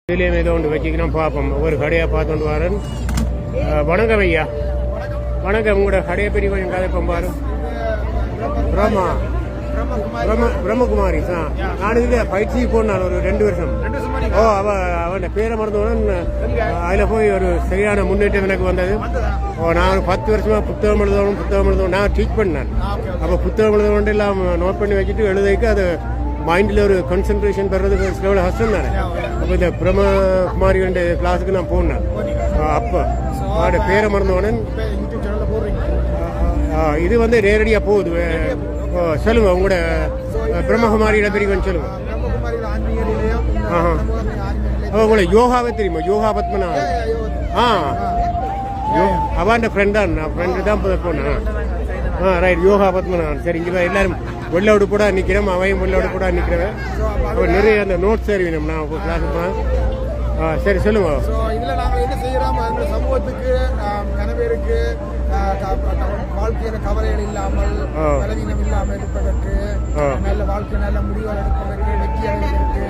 இதுலேயும் ஏதோ ஒன்று வச்சுக்கணும் பார்ப்போம். ஒவ்வொரு கடையாக பார்த்துட்டு வரேன். வணக்கம் ஐயா. வணக்கம். உங்களோட கடையை பெரிய கொஞ்சம் கதைப்போம் பாரு. பிரம்மகுமாரி. நான் இதில் பயிற்சி போனான் ஒரு 2 வருஷம். அவன் பேரை மறந்தவுடன் அதில் போய் ஒரு சரியான முன்னேற்றம் எனக்கு வந்தது. நான் ஒரு 10 வருஷமா புத்தகம் எழுதணும் நான் டீச் பண்ணேன். அப்போ புத்தகம் எழுதணும் எல்லாம் நோட் பண்ணி வச்சுட்டு எழுதைக்கு அது மைண்டில் ஒரு கான்சன்ட்ரேஷன் பெறதுக்கு சில கஷ்டம் தானே. அப்போ இந்த பிரம்மகுமாரி கிளாஸுக்கு நான் போனேன். அப்போ அவரோட பேரை மறந்தவுடனே இது வந்து நேரடியாக போகுது. சொல்லுங்க உங்களோட பிரம்மகுமாரியோட பெரிய கொஞ்சம் சொல்லுங்க. உங்களை யோகாவே தெரியுமா? யோகா பத்மனா அவன் ஃப்ரெண்ட் தான். நான் ஃப்ரெண்டு தான் போனேன். ரைட். யோகா பத்மநாதன். சரி, இங்கே எல்லாரும் வெள்ளோடு கூட நிற்கிறோம். அவையும் வெள்ளோடு கூட நிற்கிறேன். அவர் நிறைய அந்த நோட்ஸ் அறிவினோம் நான் கிளாஸுக்கு. சரி சொல்லுங்க. இதில் நாங்கள் என்ன செய்கிறோம், அந்த சமூகத்துக்கு கணவருக்கு வாழ்க்கையில கவலைகள் இல்லாமல் பலவீனம் இல்லாமல் இருப்பதற்கு, நல்ல வாழ்க்கை நல்ல முடிவுகள் எடுப்பதற்கு, வெற்றி அடைவதற்கு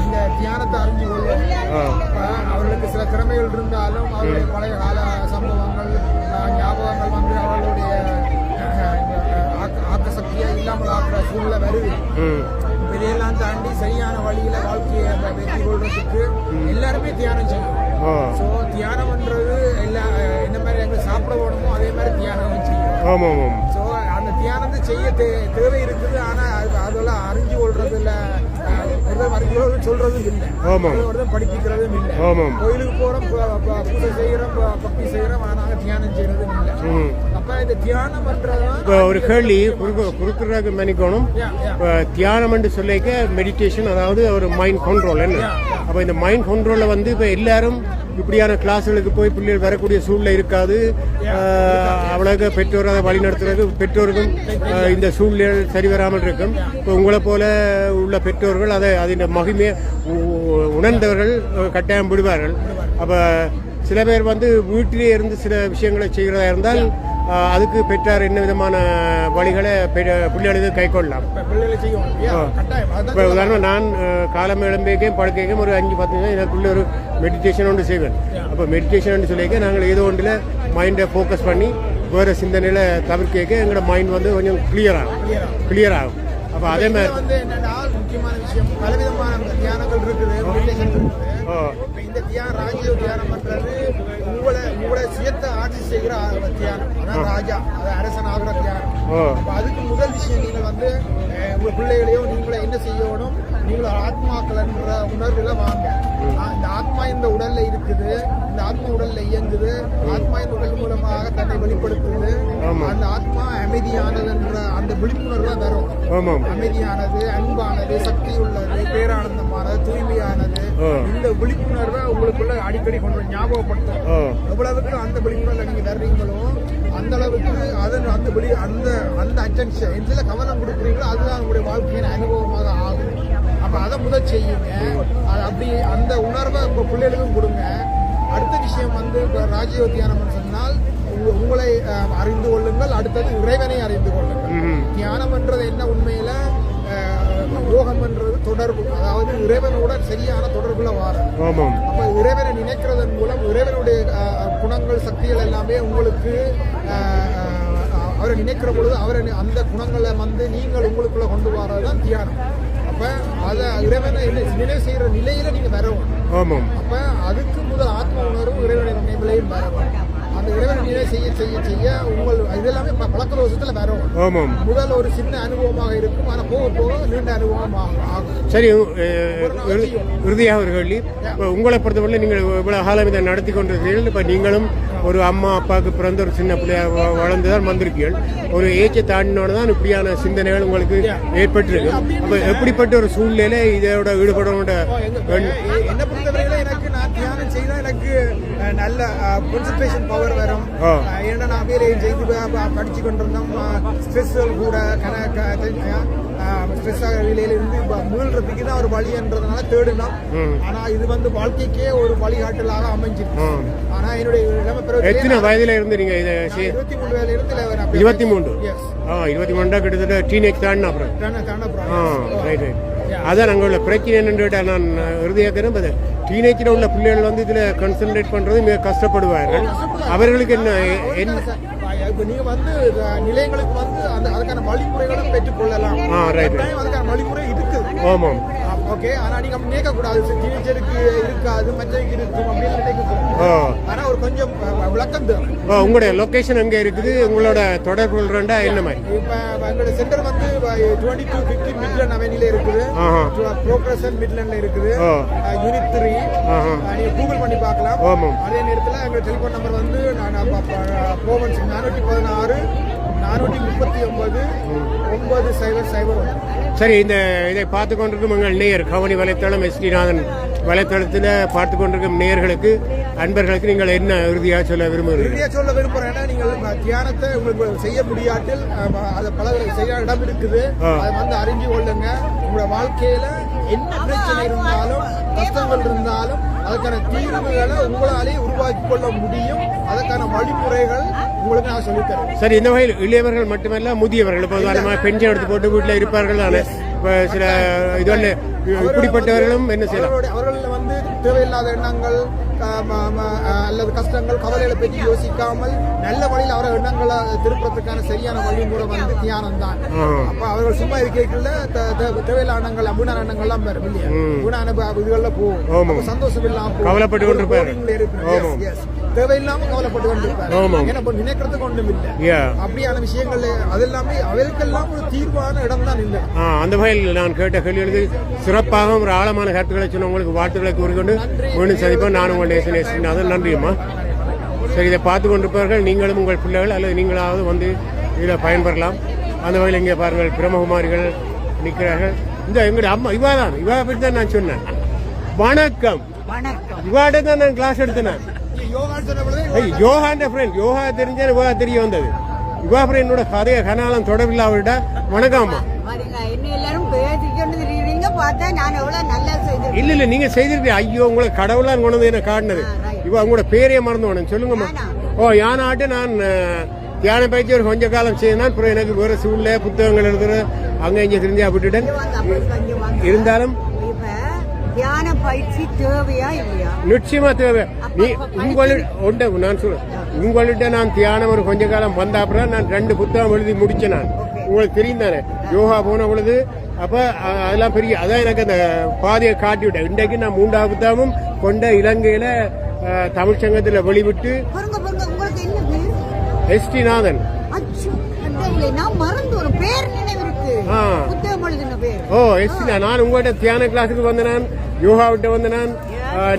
இந்த தியானத்தை அறிஞ்சு கொள்வோம். அவர்களுக்கு சில திறமைகள் இருந்தாலும் அவருடைய பழைய கால சம்பவங்கள் ஞாபகங்கள் வந்து அவர்களுடைய ஆக்க சக்தியை இல்லாமல் ஆக்குற சூழ்நிலை வருது. இதையெல்லாம் தாண்டி சரியான வழியில வாழ்க்கையை வெற்றி கொள்றதுக்கு எல்லாருமே தியானம் செய்யணும். ஸோ தியானம்ன்றது என்ன மாதிரி எங்க சாப்பிட போடணுமோ அதே மாதிரி தியானம் செய்யும். ஸோ அந்த தியானத்தை செய்ய தேவை இருக்குது. ஆனா அதெல்லாம் அறிஞ்சு கொள்றது இல்லை, சொல்றதும் இல்லை, படிப்பிக்கிறதும் இல்லை. கோயிலுக்கு போறோம், பூஜை செய்யறோம், பக்தி செய்யறோம், ஆனா தியானம் செய்யறதும் இல்லை. அப்ப இந்த தியானம் பண்றதுதான் ஒரு கேள்வி குறுக்குறாக மன்னிக்கணும். தியானம் என்று சொல்லிக்க மெடிடேஷன், அதாவது ஒரு மைண்ட் கண்ட்ரோல். என்ன அப்ப இந்த மைண்ட் கண்ட்ரோல்ல வந்து இப்ப எல்லாரும் இப்படியான கிளாஸுகளுக்கு போய் பிள்ளைகள் வரக்கூடிய சூழ்நிலை இருக்காது. அவ்வளவு பெற்றோர் அதை வழி நடத்துறது பெற்றோருக்கும் இந்த சூழ்நிலை சரி வராமல் இருக்கும். இப்போ உங்களை போல உள்ள பெற்றோர்கள் அதை அதன் மகிமையை உணர்ந்தவர்கள் கட்டாயம் விடுவார்கள். அப்போ சில பேர் வந்து வீட்டிலே இருந்து சில விஷயங்களை செய்கிறதா இருந்தால் அதுக்கு பெற்றார் என்ன விதமான வழிகளை பிள்ளைகளுக்கு கை கொள்ளலாம். இப்போ உதாரணம் நான் காலம் எழும்பேக்கையும் படுக்கைக்கும் ஒரு 5-10 நிமிஷம் எனக்குள்ள ஒரு மெடிடேஷன் ஒன்று செய்வேன். அப்போ மெடிடேஷன் சொல்லிக்க நாங்கள் ஏதோ ஒன்றில் மைண்டை ஃபோக்கஸ் பண்ணி வேறு சிந்தனையில் தவிர்க்க எங்களோட மைண்ட் வந்து கொஞ்சம் கிளியர் ஆகும். அப்போ அதே மாதிரி வந்து என்னன்னா முக்கியமான விஷயம், பலவிதமான தியானங்கள் இருக்குது. இந்த ராஜ்ய தியானம் பண்றது உங்களை சுயத்தை ஆட்சி செய்கிற தியானம், அதான் ராஜா, அது அரசன் ஆகிற தியானம். அதுக்கு முதல் விஷயம் நீங்கள் வந்து உங்க பிள்ளைகளையோ நீங்கள என்ன செய்யணும், நீங்கள ஆத்மாக்கள் என்ற உணர்வுல வாங்க. இந்த ஆத்மா இந்த உடல்ல இருக்குது, இந்த ஆத்மா உடல்ல இயங்குது, ஆத்மா இந்த உடல் மூலமாக தன்னை வெளிப்படுத்துது. அந்த ஆத்மா அமைதியானது என்ற அந்த விழிப்புணர்வு வரும். அமைதியானது, அன்பானது, சக்தி உள்ளது, பேரானந்தமானது, தூய்மையானது. இந்த விழிப்புணர்வை உங்களுக்குள்ள அடிக்கடி கொண்டு ஞாபகப்படுத்தும். எவ்வளவுக்கு அந்த விழிப்புணர்வை நீங்க தர்றீங்களோ அந்த அளவுக்கு அந்த அட்டென்ஷன் கவனம் கொடுக்குறீங்களோ அதுதான் உங்களுடைய வாழ்க்கையின் அனுபவமாக ஆகும். அப்ப அதை முதல் செய்யுங்க. அப்படி அந்த உணர்வை உங்க பிள்ளைகளுக்கும் கொடுங்க. அடுத்த விஷயம் வந்து ராஜ்ய தியானம் சொன்னால் உங்களை அறிந்து கொள்ளுங்கள், அடுத்தது இறைவனை அறிந்து கொள்ளுங்கள். தியானம் என்றது என்ன, உண்மையில யோகம் என்றது தொடர்பு, அதாவது இறைவனோட சரியான தொடர்புல வார. அப்ப இறைவனை நினைக்கிறதன் மூலம் இறைவனுடைய குணங்கள் சக்திகள் எல்லாமே உங்களுக்கு அவரை நினைக்கிற பொழுது அவரை அந்த குணங்களை வந்து நீங்கள் உங்களுக்குள்ள கொண்டு வரதான் தியானம். அப்ப அதை இறைவனை நினைவு செய்யற நிலையில நீங்க வரவும். அப்ப அதுக்கு முதல் ஆத்ம உணர்வு இறைவனை நினைவுலையும் வரவும். அந்த இறைவனை நிலை செய்ய உங்கள் இதெல்லாமே பழக்க தோஷத்துல வரும். முதல் ஒரு சின்ன அனுபவமாக இருக்கும், ஆனா போக போக நீண்ட அனுபவம் ஆகும். சரி, இறுதியாக ஒரு கேள்வி. உங்களை பொறுத்தவரை நீங்கள் இவ்வளவு காலம் இதை நடத்தி கொண்டிருக்கிறீர்கள். இப்ப நீங்களும் ஒரு அம்மா அப்பாவுக்கு பிறந்த ஒரு சின்ன பிள்ளையா வளர்ந்துதான் வந்திருக்கீர்கள். ஒரு ஏச்சை தாண்டினோட தான் இப்படியான சிந்தனைகள் உங்களுக்கு ஏற்பட்டிருக்கு. அப்ப எப்படிப்பட்ட ஒரு சூழ்நிலை இதோட ஈடுபடணும்? என்ன பொறுத்தவரையில எனக்கு நான் தியானம் செய்தா எனக்கு நல்ல கான்சன்ட்ரேஷன் பவர் வரும். ஏன்னா நான் வேலையை செய்து படிச்சு கொண்டிருந்தோம். ஸ்ட்ரெஸ் கூட ஸ்ட்ரெஸ் வேலையில இருந்து மீள்றதுக்கு தான் ஒரு வழி என்றதுனால தேடினோம். ஆனா இது வந்து வாழ்க்கைக்கே ஒரு வழிகாட்டலாக அமைஞ்சிருக்கு. ஆனா என்னுடைய எத்தனை வயதுல இருந்து நீங்க இதை 23 வயதுல இருந்து 23 கிட்டத்தட்ட டீனேஜ் தாண்டினா அப்புறம். அதான் அங்கே உள்ள பிரச்சனை என்னன்னு நான் இறுதியாக்கிறேன். டீனேஜில் உள்ள பிள்ளைகள் வந்து இதில் கான்சென்ட்ரேட் பண்ணுறது மிக கஷ்டப்படுவார்கள். அவர்களுக்கு என்ன இப்போ நீங்க வந்து நிலையங்களுக்கு வந்து அதுக்கான வழிமுறைகளை பெற்றுக்கொள்ளலாம். அதுக்கான வழிமுறை இருக்குது. ஆமாம், ஓகே. ஆனா நீங்க நினைக்க கூடாது டீனேஜருக்கு இருக்காது மற்றவங்க இருக்கும் அப்படின்னு நினைக்க. ஆனா ஒரு கொஞ்சம் விளக்கம் தேவை. உங்களுடைய லொகேஷன் எங்க இருக்குது, உங்களோட தொடர்புகள் என்ன மாதிரி? இப்ப எங்களோட சென்டர் வந்து 2250 மிட்லண்ட் அவென்யூல இருக்குது. ப்ரோக்ரஷன் மிட்லண்ட்ல இருக்குது. யூனிட் 3 நீங்க கூகுள் பண்ணி பார்க்கலாம். அதே நேரத்தில் எங்க டெலிபோன் நம்பர் வந்து 416 439 9001. சரி, இதை பார்த்து கொண்டிருக்கும் எங்கள் நேயர் கவனி வலைத்தளம் எஸ்டிநாதன் வலைத்தளத்தில் பார்த்து கொண்டிருக்கும் நேயர்களுக்கு அன்பர்களுக்கு நீங்கள் என்ன இறுதியாக சொல்ல விரும்புகிறீர்கள்? இறுதியாக சொல்ல விரும்புகிறேன்னா, நீங்கள் தியானத்தை உங்களுக்கு செய்ய முடியாட்டில் அதை பல செய்ய இடம் இருக்குது. அதை வந்து அறிஞ்சு கொள்ளுங்க. உங்களோட வாழ்க்கையில என்ன பிரச்சனை இருந்தாலும் கஷ்டங்கள் இருந்தாலும் அதுக்கான தீர்வுகளை உங்களாலே உருவாக்கி கொள்ள முடியும். அதற்கான வழிமுறைகள் உங்களுக்கு நான் சொல்லித்தரேன். சரி, இந்த வகையில் இளையவர்கள் மட்டுமல்ல முதியவர்கள் இப்போ பென்ஷன் எடுத்து போட்டு வீட்டில் இருப்பார்கள் தானே, இப்போ சில இதுவல்ல இப்படிப்பட்டவர்களும் என்ன செய்யலாம்? அவர்கள் வந்து தேவையில்லாத எண்ணங்கள் அல்லது கஷ்டங்கள் கவலைகளை பற்றி யோசிக்காமல் நல்ல வழியில் அவர எண்ணங்களை திருப்பறதுக்கான சரியான வழிமுறை வந்து தியானம் தான். அப்ப அவர்கள் சும்மா இருக்கைக்குள்ள தேவையில்லாத எண்ணங்கள் வீணான எண்ணங்கள்லாம் வரும் இல்லையா, வீணான இதுகள்ல போகும், சந்தோஷம் இல்லாம கவலைப்பட்டு கொண்டிருப்பாரு, தேவையில்லாம கவலைப்பட்டு கொண்டிருப்பாரு, நினைக்கிறதுக்கு ஒன்றும் இல்லை. அப்படியான விஷயங்கள் அதெல்லாமே அவருக்கெல்லாம் ஒரு தீர்வான இடம் தான் இல்லை. அந்த வகையில் நான் கேட்ட கேள்வி சிறப்பாக ஒரு ஆழமான கருத்துக்களை சொன்ன உங்களுக்கு வாழ்த்துக்களை கூறிக்கொண்டு மீண்டும் சந்திப்போம். நான் உங்கள் நேசன் நன்றியம்மா. சரி, இதை பார்த்து கொண்டிருப்பார்கள் நீங்களும் உங்கள் பிள்ளைகள் அல்லது நீங்களாவது வந்து இதில் பயன்பெறலாம். அந்த வகையில் இங்கே பாருங்கள் பிரம்மகுமாரிகள் நிற்கிறார்கள். இந்த எங்களுடைய அம்மா இவா பற்றி தான் நான் சொன்னேன். வணக்கம். இவாட தான் நான் கிளாஸ் எடுத்தேன். யோகாண்ட ஃப்ரெண்ட், யோகா தெரிஞ்ச யோகா தெரிய வந்தது. யுவா ஃப்ரெண்டோட கதைய கனாலம் தொடர்பில்லாவிட வணக்கம்மா. இல்ல நீங்க செய்திருக்கீங்க. ஐயோ, உங்களை கடவுளா கொண்டு என்ன காட்டினது. இவ உங்களோட பேரையே மறந்து வேணும் சொல்லுங்கம்மா. யானாட்டு நான் தியான பயிற்சி ஒரு கொஞ்ச காலம் செய்தான். அப்புறம் எனக்கு வேற சூழ்நிலை புத்தகங்கள் எழுதுற அங்க இங்க தெரிஞ்சா விட்டுட்டேன். இருந்தாலும் தியான பயிற்சி தேவையா இல்லையா? நிச்சயமா தேவை. உங்கள்ட்ட நான் சொல்றேன், உங்கள்கிட்ட நான் தியானம் ஒரு கொஞ்ச காலம் வந்த அப்புறம் நான் 2 புத்தகம் எழுதி முடிச்சேன். நான் உங்களுக்கு தெரியும் தானே, யோகா போன பொழுது. அப்ப அதெல்லாம் பெரிய அதான் எனக்கு அந்த பாதையை காட்டி விட்டேன். இன்றைக்கு நான் 3வது புத்தகமும் கொண்ட இலங்கையில தமிழ் சங்கத்துல வெளிவிட்டு எஸ்டிநாதன். நான் உங்கள்கிட்ட தியான கிளாஸுக்கு வந்த நான், யோகா விட்டு வந்த நான்.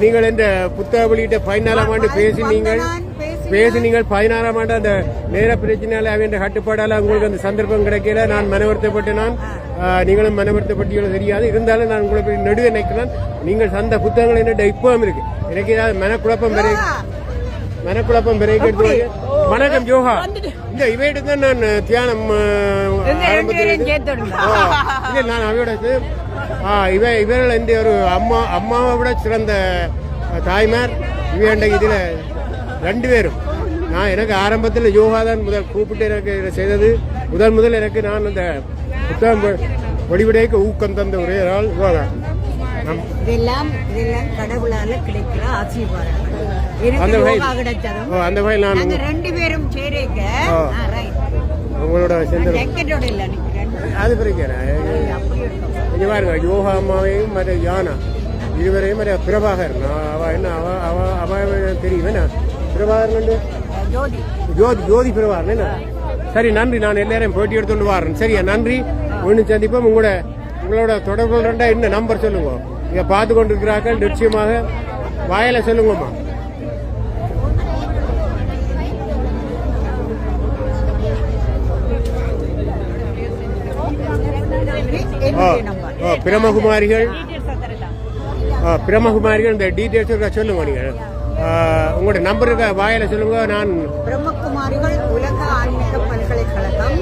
நீங்கள் இந்த புத்தக வெளியிட்ட 14ஆம் ஆண்டு பேசினீங்கள். 16ஆம் ஆண்டு அந்த நேர பிரச்சனையால அவன் கட்டுப்பாடால உங்களுக்கு அந்த சந்தர்ப்பம் கிடைக்கல. நான் மனவருத்தப்பட்டு நீங்களும் மனவருத்தப்பட்டீங்களோ தெரியாது. இருந்தாலும் நான் உங்களை நடுவே நினைக்கிறேன். நீங்கள் தந்த புத்தகங்கள் என்ன இப்பவும் இருக்கு. எனக்கு ஏதாவது மனக்குழப்பம் பிறகு எடுத்து. வணக்கம் யோகா. இந்த இவையிட்டு தான் நான் தியானம் நான் அவையோட இவர்கள் இந்த ஒரு அம்மாவை விட சிறந்த தாய்மார் இவையண்ட இதுல 2 பேரும். நான் எனக்கு ஆரம்பத்தில் யோகா தான் முதல் கூப்பிட்டு எனக்கு இதை செய்தது. முதல் எனக்கு நான் அந்த புத்தகம் வெளிவிடைக்கு ஊக்கம் தந்த ஒரே ஆள் யோகா. இதெல்லாம் கடவுளால கிடைக்கிற ஆசீர்வாதம். அந்த வகையில் நான் 2 பேரும் சேரேக்க உங்களோட சேர்ந்து அது பிரிக்கிறேன். பாருங்க, யோகா அம்மாவையும் மற்ற யானா இதுவரையும் மற்ற பிரபாகர். அவ தெரியும் என்ன பிரபாகர், ஜோதி பிரபாகர் என்ன. சரி, நன்றி. நான் எல்லாரையும் போட்டி எடுத்துட்டு வரேன். சரியா, நன்றி. ஒன்று சந்திப்போம். உங்களோட தொடர்புகள் என்ன நம்பர் சொல்லுங்க. இங்க பார்த்து கொண்டிருக்கிறார்கள். நிச்சயமாக வாயில சொல்லுங்கம்மா. பிரம்மகுமாரிகள் இந்த டீடைல்ஸ் சொல்லுங்க. நீங்க உங்களோட நம்பருக்கு வாயில சொல்லுங்க. நான் பிரம்மகுமாரிகள் உலக ஆன்மீக பல்கலைக்கழகம்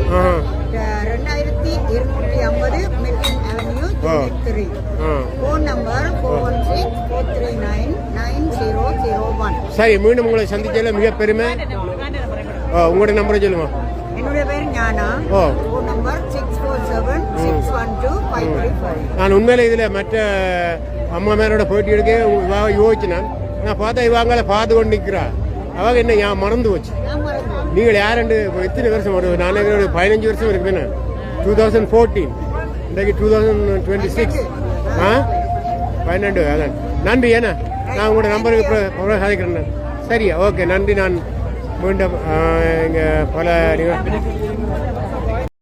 2250 மிட்லண்ட் அவென்யூ 3. Phone number 416-439-9001. சரி, மீண்டும் உங்களை சந்திச்சதுல மிக பெருமை. உங்களோட நம்பரை சொல்லுங்க. என்னுடைய பேர் ஞானா. போன் நம்பர் 647-612-5 நான் உண்மையில இதில் மற்ற அம்மா மேலோட போட்டி எடுக்க யோசிச்சினான் நான் பார்த்தா இவங்களை பார்த்து கொண்டு நிற்கிறா அவங்க என்ன ஞாபகம் மறந்து போச்சு. நீங்கள் யாருண்டு எத்தனை வருஷம் ஒரு நான் 15 வருஷம் இருக்குதுன்னு 2014 இன்றைக்கு 2026 12 அதான் நன்றி. ஏன்னா நான் உங்களோட நம்பருக்கு சாதிக்கிறேன். சரியா ஓகே நன்றி. நான் மீண்டும் இங்கே பல